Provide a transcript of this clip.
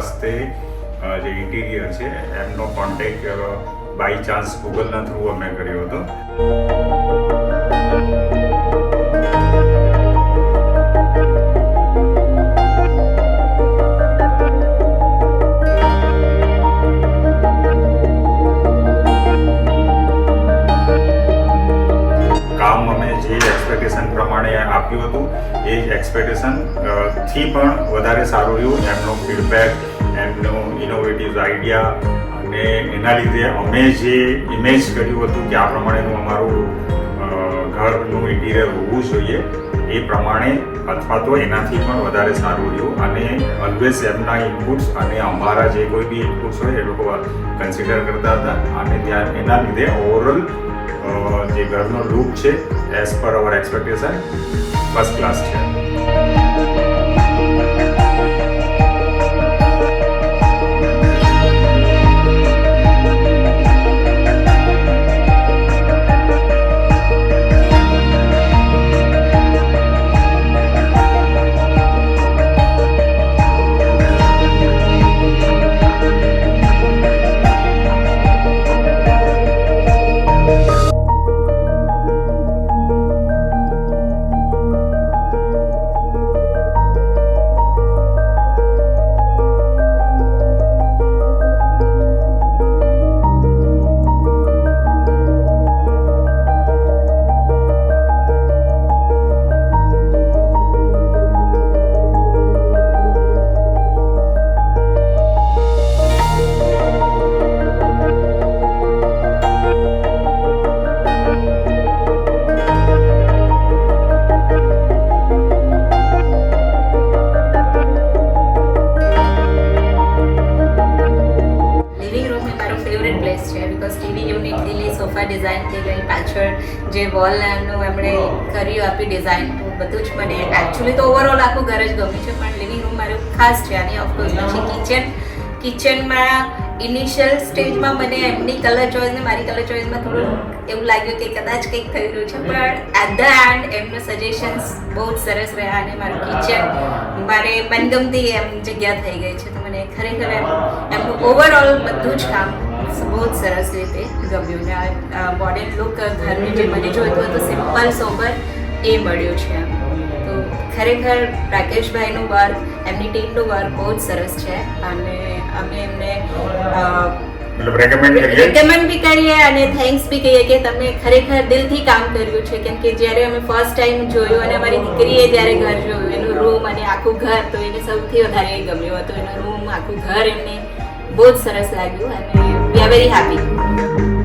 વાસ્તે જે ઇન્ટિરિયર છે એમનો કોન્ટેક્ટ બાય ચાન્સ ગૂગલના થ્રુ અમે કર્યો હતો. પ્રમાણે આપ્યું હતું એ જ એક્સપેક્ટેશન થી પણ વધારે સારું રહ્યું. એમનો ફીડબેક, એમનો ઇનોવેટિવ આઈડિયા અને એના લીધે અમે જે ઇમેજ કર્યું હતું કે આ પ્રમાણેનું અમારું ઘરનું ઇન્ટિરિયર હોવું જોઈએ એ પ્રમાણે અથવા તો એનાથી પણ વધારે સારું રહ્યું. અને ઓલવેઝ એમના ઇનપુટ્સ અને અમારા જે કોઈ બી ઇનપુટ્સ હોય એ લોકો કન્સિડર કરતા હતા અને ત્યાં એના લીધે ઓવરઓલ જે ઘરનો લુક છે એઝ પર અવર એક્સપેક્ટેશન ફર્સ્ટ ક્લાસ છે. સોફા ડિઝાઇન થઈ ગઈ, પાછળ જે વોલનું એમણે કર્યું આપી ડિઝાઇન, તો બધું જ મને એકચ્યુઅલી તો ઓવરઓલ આખું ઘર જ ગમ્યું છે, પણ લિવિંગ રૂમ મારું ખાસ છે. અને ઓફકોર્સ પછી કિચનમાં ઇનિશિયલ સ્ટેજમાં મને એમની કલર ચોઇસ ને મારી કલર ચોઇસમાં થોડું એવું લાગ્યું કે કદાચ કંઈક થઈ રહ્યું છે, પણ એટ ધ એન્ડ એમનું સજેશન્સ બહુ જ સરસ રહ્યા અને મારું કિચન મારે મનગમતી એમ જગ્યા થઈ ગઈ છે. તો મને ખરેખર એમનું ઓવરઓલ બધું જ કામ બહુ જ સરસ રીતે ગમ્યું ને મોડર્ન લુક ઘરનું જે મને જોઈતું હતું સિમ્પલ સોબર એ મળ્યું છે. તો ખરેખર રાકેશભાઈનું વર્ક, એમની ટીમનું વર્ક બહુ જ સરસ છે અને અમે એમને રેકમેન્ડ બી કરીએ અને થેન્ક્સ બી કહીએ કે તમે ખરેખર દિલથી કામ કર્યું છે. કેમ કે જ્યારે અમે ફર્સ્ટ ટાઈમ જોયું અને અમારી દીકરીએ જ્યારે ઘર જોયું, એનું રૂમ અને આખું ઘર, તો એને સૌથી વધારે એ ગમ્યું હતું. એનું રૂમ, આખું ઘર એમને બહુ જ સરસ લાગ્યું અને વી આર વેરી હેપી.